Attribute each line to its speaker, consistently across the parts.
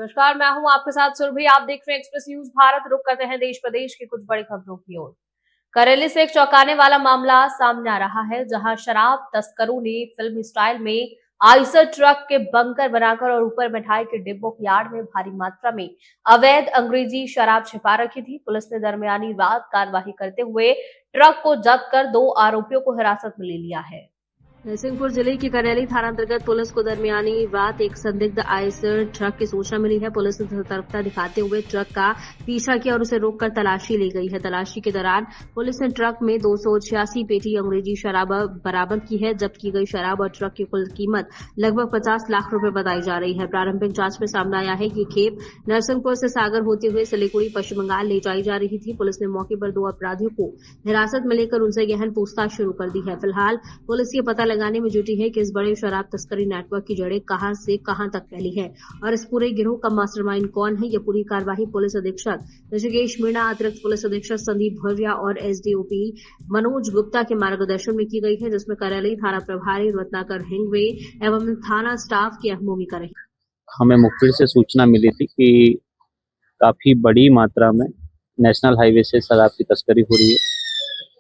Speaker 1: नमस्कार, मैं हूं आपके साथ सुरभि। आप देख रहे हैं एक्सप्रेस न्यूज भारत। रुक करते हैं देश प्रदेश की कुछ बड़ी खबरों की ओर। करेली से एक चौंकाने वाला मामला सामने आ रहा है, जहां शराब तस्करों ने फिल्मी स्टाइल में आइसर ट्रक के बंकर बनाकर और ऊपर मिठाई के डिब्बों की आड़ में भारी मात्रा में अवैध अंग्रेजी शराब छिपा रखी थी। पुलिस ने दरमियानी रात कार्रवाई करते हुए ट्रक को जब्त कर 2 आरोपियों को हिरासत में ले लिया है। नरसिंहपुर जिले की करेली थाना अंतर्गत पुलिस को दरमियानी रात एक संदिग्ध आइसर ट्रक की सूचना मिली है। पुलिस ने सतर्कता दिखाते हुए ट्रक का पीछा किया और उसे रोककर तलाशी ली गई है। तलाशी के दौरान पुलिस ने ट्रक में 286 पेटी अंग्रेजी शराब बरामद की है। जब्त की गई शराब और ट्रक की कुल कीमत लगभग 50 लाख रुपए बताई जा रही है। प्रारंभिक जांच में सामने आया है कि खेप नरसिंहपुर से सागर होते हुए सिलीगुड़ी पश्चिम बंगाल ले जाई जा रही थी। पुलिस ने मौके पर 2 अपराधियों को हिरासत में लेकर उनसे गहन पूछताछ शुरू कर दी है। फिलहाल पुलिस ये पता लगाने में जुटी है कि इस बड़े शराब तस्करी नेटवर्क की जड़ें कहां से कहां तक फैली है और इस पूरे गिरोह का मास्टरमाइंड कौन है। यह पूरी कार्यवाही पुलिस अधीक्षक ऋषिकेश मीणा, अतिरिक्त पुलिस अधीक्षक संदीप भव्या और एसडीओपी मनोज गुप्ता के मार्गदर्शन में की गई है, जिसमें करेली थाना प्रभारी रत्नाकर हिंगवे एवं थाना स्टाफ की अहम भूमिका रही।
Speaker 2: हमें मुखबिर से सूचना मिली थी कि काफी बड़ी मात्रा में नेशनल हाईवे से शराब की तस्करी हो रही है।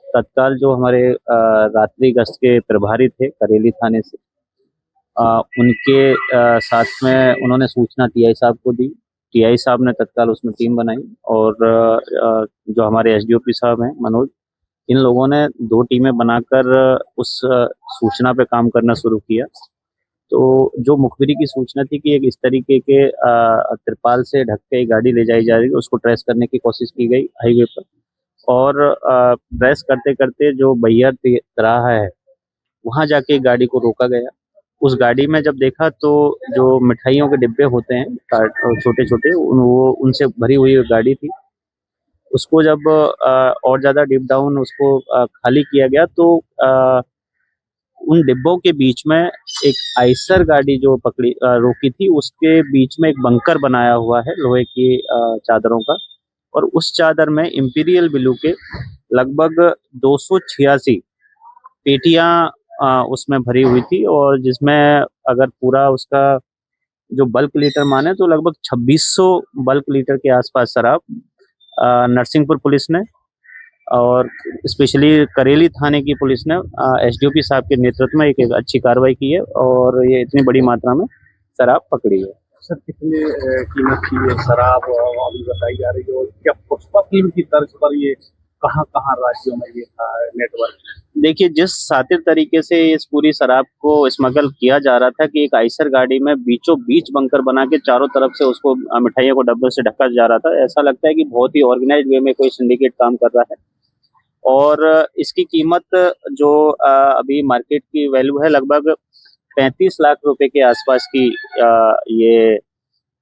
Speaker 2: तत्काल जो हमारे रात्रि गश्त के प्रभारी थे करेली थाने से, उनके साथ में उन्होंने सूचना टीआई साहब को दी। टीआई साहब ने तत्काल उसमें टीम बनाई और जो हमारे एसडीओपी साहब हैं मनोज, इन लोगों ने 2 टीमें बनाकर उस सूचना पे काम करना शुरू किया। तो जो मुखबिरी की सूचना थी कि एक इस तरीके के तिरपाल से ढक के गाड़ी ले जाई जा रही है, उसको ट्रेस करने की कोशिश की गई हाईवे पर और ट्रेस करते करते जो बैया तिराहा है वहां जाके गाड़ी को रोका गया। उस गाड़ी में जब देखा तो जो मिठाइयों के डिब्बे होते हैं छोटे छोटे, वो उनसे भरी हुई गाड़ी थी। उसको जब और ज्यादा डीप डाउन उसको खाली किया गया तो उन डिब्बों के बीच में एक आइसर गाड़ी जो रोकी थी, उसके बीच में एक बंकर बनाया हुआ है लोहे की चादरों का, और उस चादर में इंपीरियल ब्लू के लगभग 286 पेटियां उसमें भरी हुई थी और जिसमें अगर पूरा उसका जो बल्क लीटर माने तो लगभग 2600 बल्क लीटर के आसपास शराब नरसिंहपुर पुलिस ने और स्पेशली करेली थाने की पुलिस ने एसडीओपी साहब के नेतृत्व में एक अच्छी कार्रवाई की है और ये इतनी बड़ी मात्रा में शराब पकड़ी है।
Speaker 3: सर, कितने कीमत की ये शराब अभी बताई जा रही है और क्या पुष्पा फिल्म की तर्ज पर ये कहाँ कहाँ राज्यों में ये था नेटवर्क?
Speaker 2: देखिए, जिस सातिर तरीके से इस पूरी शराब को स्मगल किया जा रहा था कि एक आइसर गाड़ी में बीचों बीच बंकर बना के चारों तरफ से उसको मिठाइयों को डब्बे से ढका जा रहा था, ऐसा लगता है कि बहुत ही ऑर्गेनाइज्ड वे में कोई सिंडिकेट काम कर रहा है। और इसकी कीमत जो अभी मार्केट की वैल्यू है लगभग 35 लाख रुपए के आसपास की ये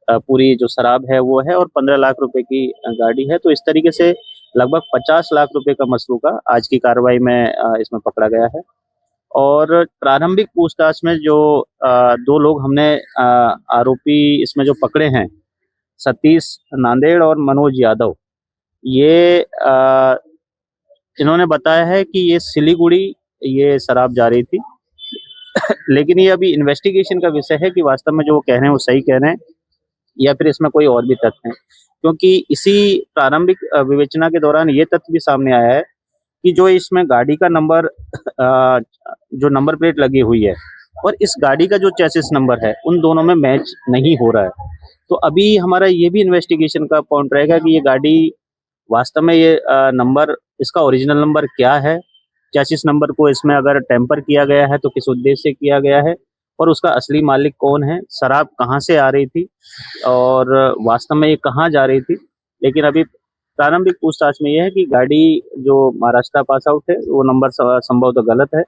Speaker 2: पूरी जो शराब है वो है और 15 लाख रुपए की गाड़ी है। तो इस तरीके से लगभग 50 लाख रुपए का मसरूका आज की कार्रवाई में इसमें पकड़ा गया है। और प्रारंभिक पूछताछ में जो 2 लोग हमने आरोपी इसमें जो पकड़े हैं, सतीश नांदेड़ और मनोज यादव, ये इन्होंने बताया है कि ये सिलीगुड़ी ये शराब जा रही थी लेकिन ये अभी इन्वेस्टिगेशन का विषय है कि वास्तव में जो वो कह रहे हैं वो सही कह रहे हैं या फिर इसमें कोई और भी तथ्य हैं, क्योंकि इसी प्रारंभिक विवेचना के दौरान ये तथ्य भी सामने आया है कि जो इसमें गाड़ी का नंबर जो नंबर प्लेट लगी हुई है और इस गाड़ी का जो चेसिस नंबर है उन दोनों में मैच नहीं हो रहा है। तो अभी हमारा ये भी इन्वेस्टिगेशन का पॉइंट रहेगा कि ये गाड़ी वास्तव में ये नंबर, इसका ओरिजिनल नंबर क्या है, चेसिस नंबर को इसमें अगर टेम्पर किया गया है तो किस उद्देश्य से किया गया है और उसका असली मालिक कौन है, शराब कहाँ से आ रही थी और वास्तव में ये कहाँ जा रही थी। लेकिन अभी प्रारंभिक पूछताछ में यह है कि गाड़ी जो महाराष्ट्र पास आउट है वो नंबर संभवतः गलत है।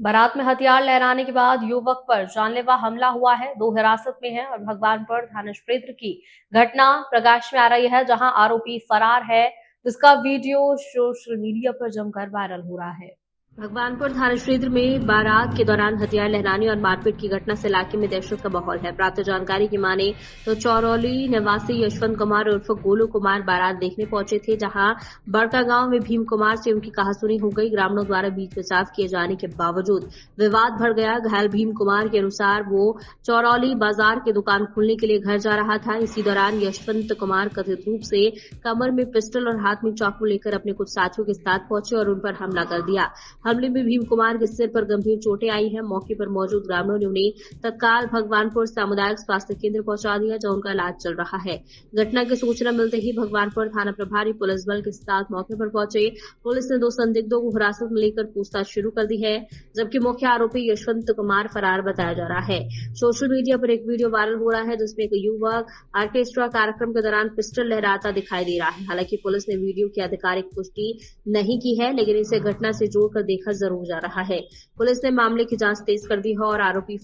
Speaker 1: बारात में हथियार लहराने के बाद युवक पर जानलेवा हमला हुआ है। 2 हिरासत में हैं और भगवानपुर थाना क्षेत्र की घटना प्रकाश में आ रही है, जहां आरोपी फरार है, जिसका वीडियो सोशल मीडिया पर जमकर वायरल हो रहा है। भगवानपुर थाना क्षेत्र में बारात के दौरान हथियार लहराने और मारपीट की घटना से इलाके में दहशत का माहौल है। प्राप्त जानकारी की माने तो चौरौली निवासी यशवंत कुमार उर्फ गोलू कुमार बारात देखने पहुंचे थे, जहां बड़का गांव में भीम कुमार से उनकी कहासुनी हो गई। ग्रामीणों द्वारा बीच बचाव किए जाने के बावजूद विवाद बढ़ गया। घायल भीम कुमार के अनुसार वो चौरौली बाजार की दुकान खोलने के लिए घर जा रहा था। इसी दौरान यशवंत कुमार कथित रूप से कमर में पिस्टल और हाथ में चाकू लेकर अपने कुछ साथियों के साथ पहुंचे और उन पर हमला कर दिया। हमले में भीम कुमार के सिर पर गंभीर चोटें आई हैं। मौके पर मौजूद ग्रामीणों ने उन्हें तत्काल भगवानपुर सामुदायिक स्वास्थ्य केंद्र पहुंचा दिया, जहां उनका इलाज चल रहा है। घटना की सूचना मिलते ही भगवानपुर थाना प्रभारी पुलिस बल के साथ मौके पर पहुंचे। पुलिस ने 2 संदिग्धों को हिरासत में लेकर पूछताछ शुरू कर दी है, जबकि मुख्य आरोपी यशवंत कुमार फरार बताया जा रहा है। सोशल मीडिया पर एक वीडियो वायरल हो रहा है, जिसमें एक युवक ऑर्केस्ट्रा कार्यक्रम के दौरान पिस्टल लहराता दिखाई दे रहा है। हालांकि पुलिस ने वीडियो की आधिकारिक पुष्टि नहीं की है, लेकिन इसे घटना से जोड़कर देखा जरूर जा रहा है। पुलिस ने मामले की जांच तेज कर दी है और आरोपी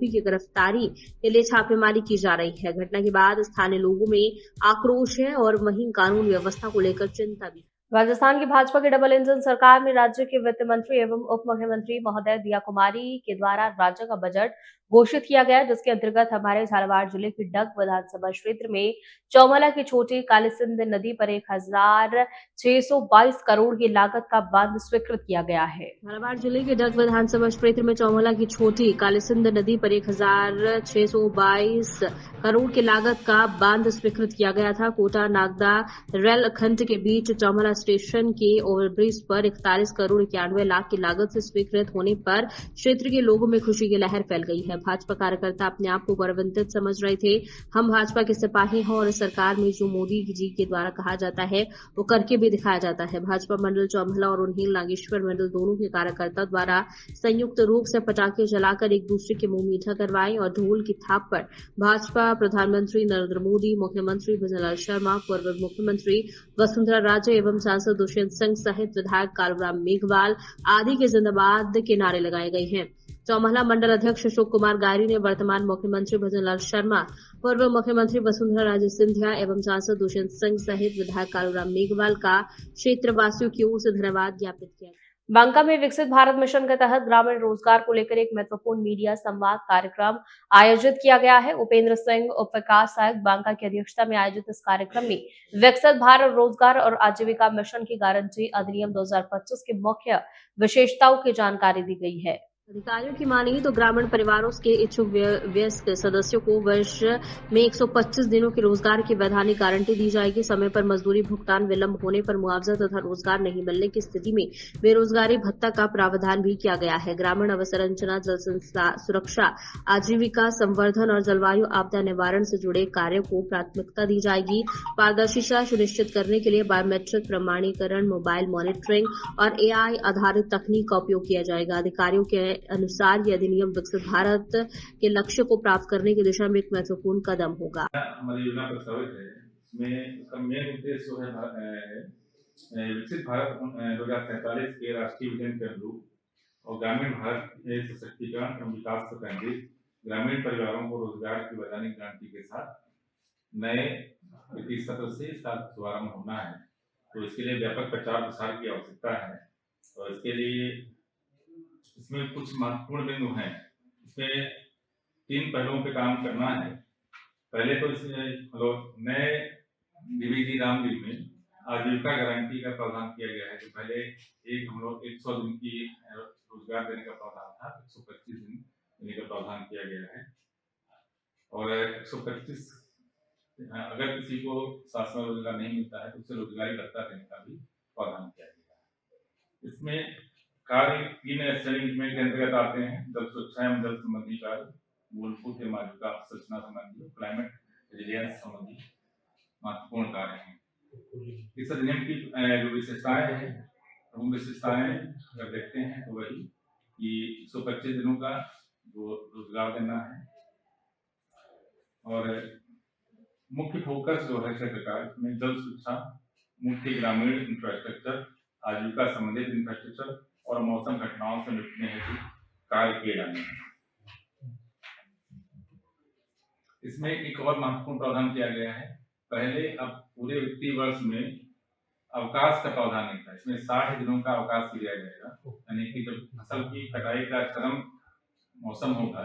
Speaker 1: की गिरफ्तारी के लिए छापेमारी की जा रही है। घटना के बाद स्थानीय लोगों में आक्रोश है और वहीं कानून व्यवस्था को लेकर चिंता भी। राजस्थान की भाजपा की डबल इंजन सरकार में राज्य के वित्त मंत्री एवं उप मुख्यमंत्री महोदय दिया कुमारी के द्वारा राज्य का बजट घोषित किया गया, जिसके अंतर्गत हमारे झालावाड़ जिले की डग विधानसभा क्षेत्र में चौमला की छोटी कालीसिंध नदी पर 1622 करोड़ की लागत का बांध स्वीकृत किया गया है। झालावाड़ जिले के डग विधानसभा क्षेत्र में चौमला की छोटी कालीसिंध नदी पर 1622 करोड़ की लागत का बांध स्वीकृत किया गया था। कोटा नागदा रेल खंड के बीच चौमला स्टेशन के ओवरब्रिज पर 41 करोड़ 91 लाख की लागत से स्वीकृत होने पर क्षेत्र के लोगों में खुशी की लहर फैल गई है। भाजपा कार्यकर्ता अपने आप को गौरवान्वित समझ रहे थे। हम भाजपा के सिपाही हैं और सरकार में जो मोदी जी के द्वारा कहा जाता है वो करके भी दिखाया जाता है। भाजपा मंडल चौमला और उन्हीं नागेश्वर मंडल दोनों के कार्यकर्ता द्वारा संयुक्त रूप से पटाखे जलाकर एक दूसरे के मुंह मीठा करवाए और ढोल की थाप पर भाजपा प्रधानमंत्री नरेंद्र मोदी, मुख्यमंत्री भजनलाल शर्मा, पूर्व मुख्यमंत्री वसुंधरा राजे एवं सांसद दुष्यंत सिंह सहित विधायक कालूराम मेघवाल आदि के जिंदाबाद के नारे लगाए गए हैं। चौमहला मंडल अध्यक्ष अशोक कुमार गायरी ने वर्तमान मुख्यमंत्री भजनलाल शर्मा, पूर्व मुख्यमंत्री वसुंधरा राजे सिंधिया एवं सांसद दुष्यंत सिंह सहित विधायक कालूराम मेघवाल का क्षेत्रवासियों की ओर से धन्यवाद ज्ञापित किया। बांका में विकसित भारत मिशन के तहत ग्रामीण रोजगार को लेकर एक महत्वपूर्ण मीडिया संवाद कार्यक्रम आयोजित किया गया है। उपेंद्र सिंह उप विकास आयुक्त बांका की अध्यक्षता में आयोजित इस कार्यक्रम में विकसित भारत रोजगार और आजीविका मिशन की गारंटी अधिनियम 2025 की मुख्य विशेषताओं की जानकारी दी गई है। अधिकारियों की माने तो ग्रामीण परिवारों के इच्छुक वयस्क सदस्यों को वर्ष में 125 दिनों की रोजगार की वैधानिक गारंटी दी जाएगी। समय पर मजदूरी भुगतान विलंब होने पर मुआवजा तथा रोजगार नहीं मिलने की स्थिति में बेरोजगारी भत्ता का प्रावधान भी किया गया है। ग्रामीण अवसंरचना, जल सुरक्षा, आजीविका संवर्धन और जलवायु आपदा निवारण से जुड़े कार्यों को प्राथमिकता दी जाएगी। पारदर्शिता सुनिश्चित करने के लिए बायोमेट्रिक प्रमाणीकरण, मोबाइल मॉनिटरिंग और AI आधारित तकनीक का उपयोग किया जाएगा। अधिकारियों के अनुसार यह अधिनियम विकसित भारत के लक्ष्य को प्राप्त करने की दिशा में एक महत्वपूर्ण कदम होगा।
Speaker 4: हमारी योजना प्रस्तावित है, इसमें इसका मेन उद्देश्य जो है विकसित भारत 2047 के राष्ट्रीय विजन के अनुरूप और ग्रामीण भारत के सशक्तिकरण एवं विकास पर केंद्रित ग्रामीण परिवारों को रोजगार की वैधानिक गारंटी के साथ नए वित्तीय सत्र से इसका शुभारंभ होना है। तो इसके लिए व्यापक प्रचार प्रसार की आवश्यकता है और इसके लिए इसमें कुछ महत्वपूर्ण बिंदु हैं। इसमें 3 पहलुओं पे काम करना है। पहले तो इसमें नए डीबीजी रामजी में आजीविका गारंटी का प्रावधान किया गया है। जो पहले हम लोग 100 दिन की रोजगार देने का प्रावधान था, 125 दिन देने का प्रावधान किया गया है और 125 अगर किसी को शासकीय रोजगार नहीं मिलता है तो उसे रोजगारी भत्ता देने का भी प्रावधान किया गया है। इसमें कार्य 3 श्रेणी के अंतर्गत आते हैं: जल सुरक्षा एवं जल संबंधी कार्य, मूलभूत एवं आजीविका संरचना संबंधी, क्लाइमेट रेजिलियंस संबंधी महत्वपूर्ण कार्य हैं। इस अधिनियम की जो विशेषताएं हैं, प्रमुख विशेषताएं अगर देखते हैं तो वही कि 125 दिनों का जो रोजगार देना है और मुख्य फोकस जो है सरकार में जल सुरक्षा, मुख्य ग्रामीण इंफ्रास्ट्रक्चर, आजीविका संबंधित इंफ्रास्ट्रक्चर और मौसम घटनाओं से निपटने हेतु कार्य किए जाने हैं। इसमें एक और महत्वपूर्ण प्रावधान किया गया है। पहले अब पूरे वित्तीय वर्ष में अवकाश का प्रावधान नहीं था। इसमें 60 दिनों का अवकाश दिया जाएगा, यानी कि जब फसल की कटाई का चरम मौसम होगा,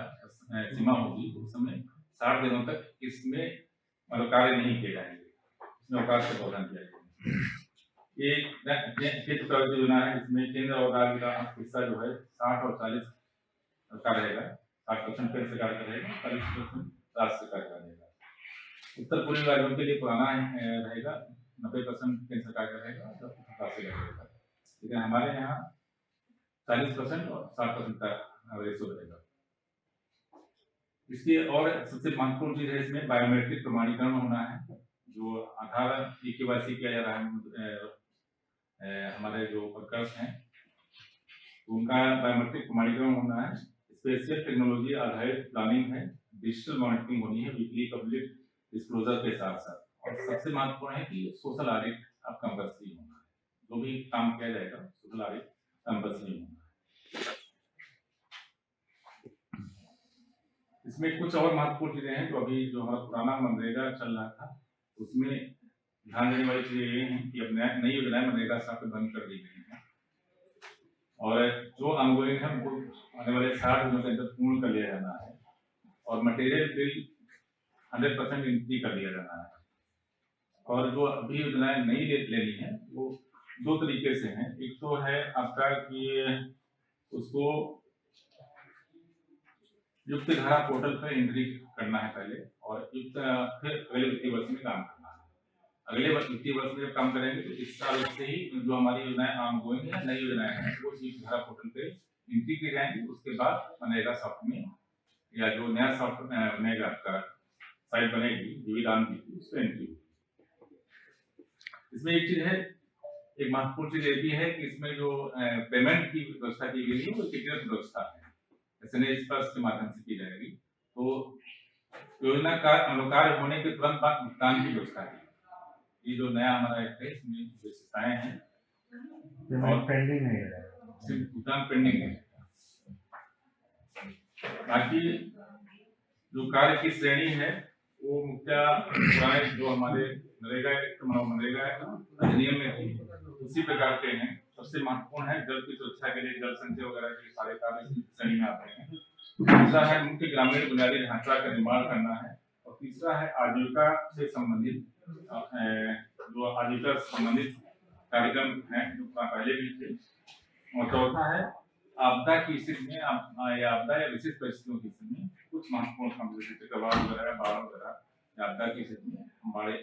Speaker 4: सीमा होगी, उस समय 60 दिनों तक इसमें मतलब कार्य नहीं किए जाएंगे, इसमें अवकाश का प्रावधान किया जाएगा। ये क्षेत्र प्रगति योजना है, इसमें केंद्र और राज्य का हिस्सा जो है 60 और 40 का रहेगा। 60% केंद्र सरकार का रहेगा, 40% राज्य सरकार का रहेगा। उत्तर पूर्वी राज्यों के लिए पुराना रहेगा, 90% केंद्र सरकार का रहेगा, 10% राज्य का रहेगा। लेकिन हमारे यहाँ 40% और 60% का रेशो रहेगा। इसकी और सबसे महत्वपूर्ण चीज है, इसमें बायोमेट्रिक प्रमाणीकरण होना है। जो आधार KYC किया जा रहा है, हमारे जो वर्कर्स हैं उनका बायोमेट्रिक प्रमाणीकरण होना है। स्पेशल टेक्नोलॉजी आधारित प्लानिंग है, डिजिटल मॉनिटरिंग होनी है वीकली पब्लिक डिस्क्लोजर के साथ साथ। और सबसे महत्वपूर्ण है कि सोशल ऑडिट अब कंपल्सरी होना है। जो भी काम किया जाएगा सोशल ऑडिट कंपल्सरी होना है। इसमें कुछ और महत्वपूर्ण चीजें हैं जो अभी जो हमारा पुराना मनरेगा चल रहा था उसमें ध्यान देने वाली चीजें ये हैं कि अब नई योजनाएं मनरेगा से बंद कर दी गई हैं और जो ऑनगोइंग है उनको आने वाले 60 दिनों के अंदर पूर्ण कर लिया जाना है और मटेरियल बिल 100% एंट्री कर लिया जाना है। और जो अभी योजनाएं नई लेनी है वो दो तरीके से हैं। एक तो है आपका कि उसको युक्त धारा पोर्टल पर एंट्री करना है पहले और युक्त फिर अगले वित्तीय वर्ष में काम करना है। अगले वित्तीय वर्ष में जब काम करेंगे तो इस साल से ही जो हमारी योजनाएं ऑनगोइंग है, नई योजनाएं हैं, वो युक्त धारा पोर्टल पे एंट्री की जाएंगी। उसके बाद मनरेगा सॉफ्ट में या जो नया सॉफ्ट बनेगा आपका साइट बनेगी जीविदान की, उस पर एंट्री होगी। इसमें एक चीज है, एक महत्वपूर्ण चीज ये भी है कि इसमें जो पेमेंट की व्यवस्था की गई है वो एकीकृत व्यवस्था है, SNS के माध्यम से की जाएगी। तो योजना का अनुकार्य होने के तुरंत बाद भुगतान की व्यवस्था है। ये जो नया हमारा एक्ट है इसमें विशेषताएं हैं और
Speaker 5: पेंडिंग नहीं है,
Speaker 4: भुगतान पेंडिंग है। बाकी जो कार्य की श्रेणी है वो मुख्य जो हमारे मनरेगा अधिनियम में थी उसी प्रकार के हैं। सबसे महत्वपूर्ण है जल की सुरक्षा के लिए जल संचय वगैरह के सारे कार्य इस श्रेणी में आते हैं। दूसरा है मुख्य ग्रामीण बुनियादी ढांचा का निर्माण करना है और तीसरा है आजीविका से संबंधित जो आजीविका से संबंधित कार्यक्रम है जो पहले भी थे। और चौथा है आपदा की स्थिति में आपदा या विशेष परिस्थितियों की स्थिति में कुछ महत्वपूर्ण काम जैसे प्रभाव वगैरह बाढ़ वगैरह या आपदा की स्थिति में हमारे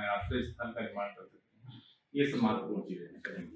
Speaker 4: आश्रय स्थल का निर्माण कर सकते हैं। ये सब महत्वपूर्ण चीजें हैं।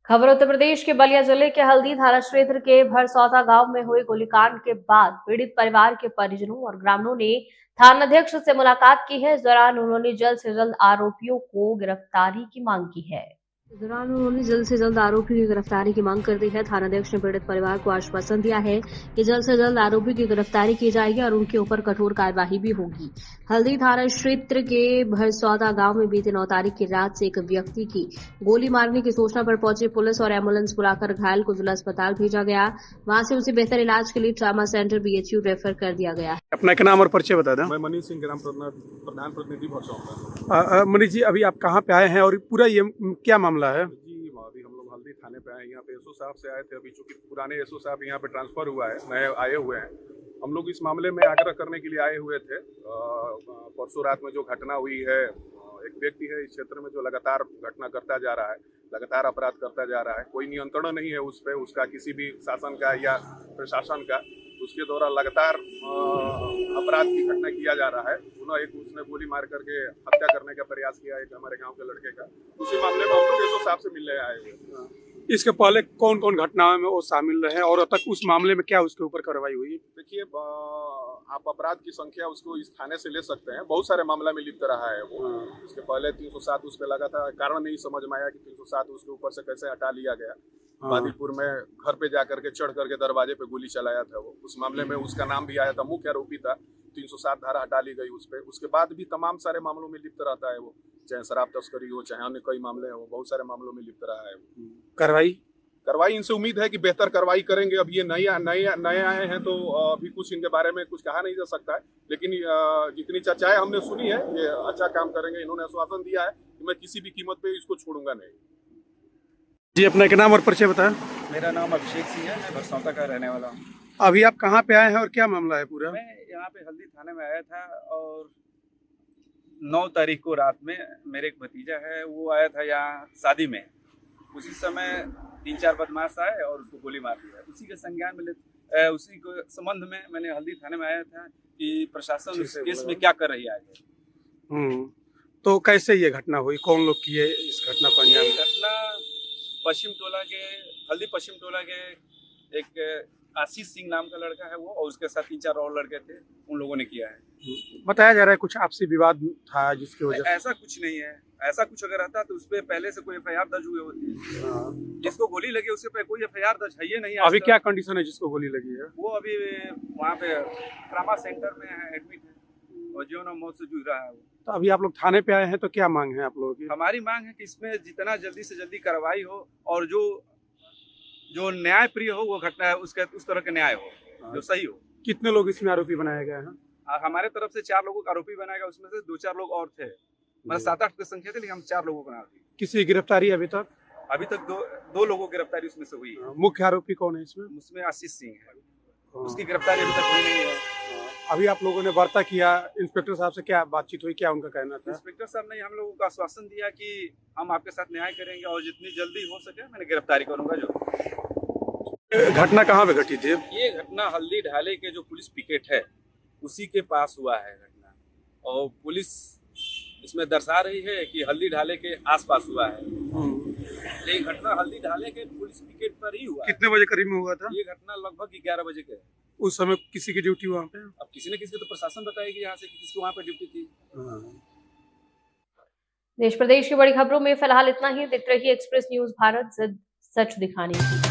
Speaker 1: खबर उत्तर प्रदेश के बलिया जिले के हल्दी थाना क्षेत्र के भरसौदा गांव में हुए गोलीकांड के बाद पीड़ित परिवार के परिजनों और ग्रामीणों ने थानाध्यक्ष से मुलाकात की है। इस दौरान उन्होंने जल्द से जल्द आरोपियों को गिरफ्तारी की मांग की है। इस दौरान उन्होंने जल्द से जल्द आरोपियों की गिरफ्तारी की मांग कर दी है। थानाध्यक्ष ने पीड़ित परिवार को आश्वासन दिया है कि जल्द से जल्द आरोपी की गिरफ्तारी की जाएगी और उनके ऊपर कठोर कार्यवाही भी होगी। हल्दी थाना क्षेत्र के भरसौदा गांव में बीते 9 तारीख की रात से एक व्यक्ति की गोली मारने की सूचना पर पहुंची पुलिस और एम्बुलेंस बुलाकर घायल को जिला अस्पताल भेजा गया। वहां से उसे बेहतर इलाज के लिए ट्रामा सेंटर BHU रेफर कर दिया गया है।
Speaker 6: अपना एक नाम और परिचय बता दें।
Speaker 3: मैं मनीष सिंह ग्राम प्रधान प्रतिनिधि भरसौदा।
Speaker 6: मनीष जी, अभी आप कहाँ पे आए हैं और पूरा ये क्या मामला है?
Speaker 3: जी अभी हम लोग हल्दी थाने पे आए, यहाँ पे SO साहब से आए थे। अभी चूंकि पुराने SO साहब यहाँ पे ट्रांसफर हुआ है, नए आए हुए हैं। हम लोग इस मामले में आग्रह करने के लिए आए हुए थे। परसों रात में जो घटना हुई है, एक व्यक्ति है इस क्षेत्र में जो लगातार घटना करता जा रहा है, लगातार अपराध करता जा रहा है। कोई नियंत्रण नहीं है उस पर, उसका किसी भी शासन का या प्रशासन का। उसके द्वारा लगातार अपराध की घटना किया जा रहा है। उसने गोली मार करके हत्या करने का प्रयास किया एक हमारे गांव के लड़के का। उसी मामले में हम लोग SO साहब से मिलने आए हुए।
Speaker 6: इसके पहले कौन कौन घटनाओं में वो शामिल रहे और अब तक उस मामले में क्या उसके ऊपर कार्रवाई हुई?
Speaker 3: देखिए, आप अपराध की संख्या उसको इस थाने से ले सकते हैं। बहुत सारे मामला में लिप्त रहा है वो। इसके पहले 307 उस पर लगा था। कारण नहीं समझ में आया कि 307 उसके ऊपर से कैसे हटा लिया गया। बादीपुर में घर पे जाकर के चढ़ करके दरवाजे पे गोली चलाया था वो। उस मामले में उसका नाम भी आया था, मुख्य आरोपी था। 307 धारा हटा ली गई उस पर। उसके बाद भी तमाम सारे मामलों में लिप्त रहता है वो, चाहे शराब तस्करी हो, चाहे अन्य कई मामले हो, बहुत सारे मामलों में लिप्त रहा है। कार्रवाई इनसे उम्मीद है कि बेहतर कार्रवाई करेंगे। अब ये नए आए हैं तो अभी कुछ इनके बारे में कुछ कहा नहीं जा सकता है, लेकिन जितनी चर्चाएं हमने सुनी है ये अच्छा काम करेंगे। इन्होंने आश्वासन दिया है कि मैं किसी भी कीमत पे इसको छोड़ूंगा नहीं।
Speaker 6: जी, अपना एक नाम और परिचय बताएं।
Speaker 5: मेरा नाम अभिषेक सिंह है, मैं बरसौता का रहने वाला हूँ।
Speaker 6: अभी आप कहाँ पे आए हैं और क्या मामला है पूरा?
Speaker 5: मैं यहाँ पे हल्दी थाने में आया था और 9 तारीख को रात में मेरे एक भतीजा है, वो आया था यहाँ शादी में। उसी समय 3-4 बदमाश आए और उसको गोली मार दिया। उसी के संज्ञान में उसी के संबंध में मैंने हल्दी थाने में आया था कि प्रशासन इस केस में क्या कर रही है आगे।
Speaker 6: तो कैसे ये घटना हुई, कौन लोग किए इस घटना को अंजाम?
Speaker 5: ये घटना हल्दी पश्चिम टोला के एक आशीष सिंह नाम का लड़का है वो, और उसके साथ 3-4 और लड़के थे, उन लोगों ने किया है।
Speaker 6: बताया जा रहा है कुछ आपसी विवाद था जिसकी वजह से।
Speaker 5: ऐसा कुछ नहीं है। ऐसा कुछ अगर रहता तो उस पर पहले से कोई एफआईआर दर्ज हुई होती। जिसको गोली लगी उसके पे कोई एफआईआर दर्ज है ही नहीं।
Speaker 6: अभी क्या कंडीशन है जिसको गोली लगी है?
Speaker 5: वो अभी वहाँ पे ट्रामा सेंटर में एडमिट है और जीवन और मौत से जूझ रहा है वो।
Speaker 6: तो अभी आप लोग थाने पे आए हैं, तो क्या मांग है आप लोगों की?
Speaker 5: हमारी मांग है कि इसमें जितना जल्दी से जल्दी कार्रवाई हो और जो न्याय प्रिय हो वो घटना है उसके उस तरह का न्याय हो जो सही हो।
Speaker 6: कितने लोग इसमें आरोपी बनाए गए हैं?
Speaker 5: हमारे तरफ से 4 लोगों का आरोपी बनाया गया, उसमें से 2-4 लोग और थे। मतलब 7-8 की संख्या थी, लेकिन हम 4 लोगों को बना दी।
Speaker 6: किसी की गिरफ्तारी अभी तक?
Speaker 5: अभी तक दो लोगों की गिरफ्तारी उसमें से हुई है।
Speaker 6: मुख्य आरोपी कौन है इसमें?
Speaker 5: उसमें आशीष सिंह है, उसकी गिरफ्तारी अभी तक हुई नहीं है।
Speaker 6: अभी आप लोगों ने वार्ता किया, इंस्पेक्टर साहब से क्या बातचीत हुई, क्या उनका कहना था?
Speaker 5: इंस्पेक्टर साहब ने हम लोगों को आश्वासन दिया कि हम आपके साथ न्याय करेंगे और जितनी जल्दी हो सके मैंने गिरफ्तारी करूंगा। जो
Speaker 6: घटना कहाँ पे घटी थी?
Speaker 5: ये घटना हल्दी ढाले के जो पुलिस पिकेट है उसी के पास हुआ है घटना, और पुलिस इसमें दर्शा रही है कि हल्दी ढाले के आसपास हुआ है। ये घटना हल्दी ढाले के पुलिस पिकेट पर ही हुआ।
Speaker 6: कितने बजे करीब में हुआ था?
Speaker 5: ये घटना लगभग 11 बजे के है।
Speaker 6: उस समय किसी की ड्यूटी वहाँ पे?
Speaker 5: अब किसी न किसी को तो प्रशासन बताएगी यहाँ से कि किसको वहाँ पे ड्यूटी थी।
Speaker 1: देश प्रदेश की बड़ी खबरों में फिलहाल इतना ही। देखते रहिए एक्सप्रेस न्यूज भारत, सच दिखाने की।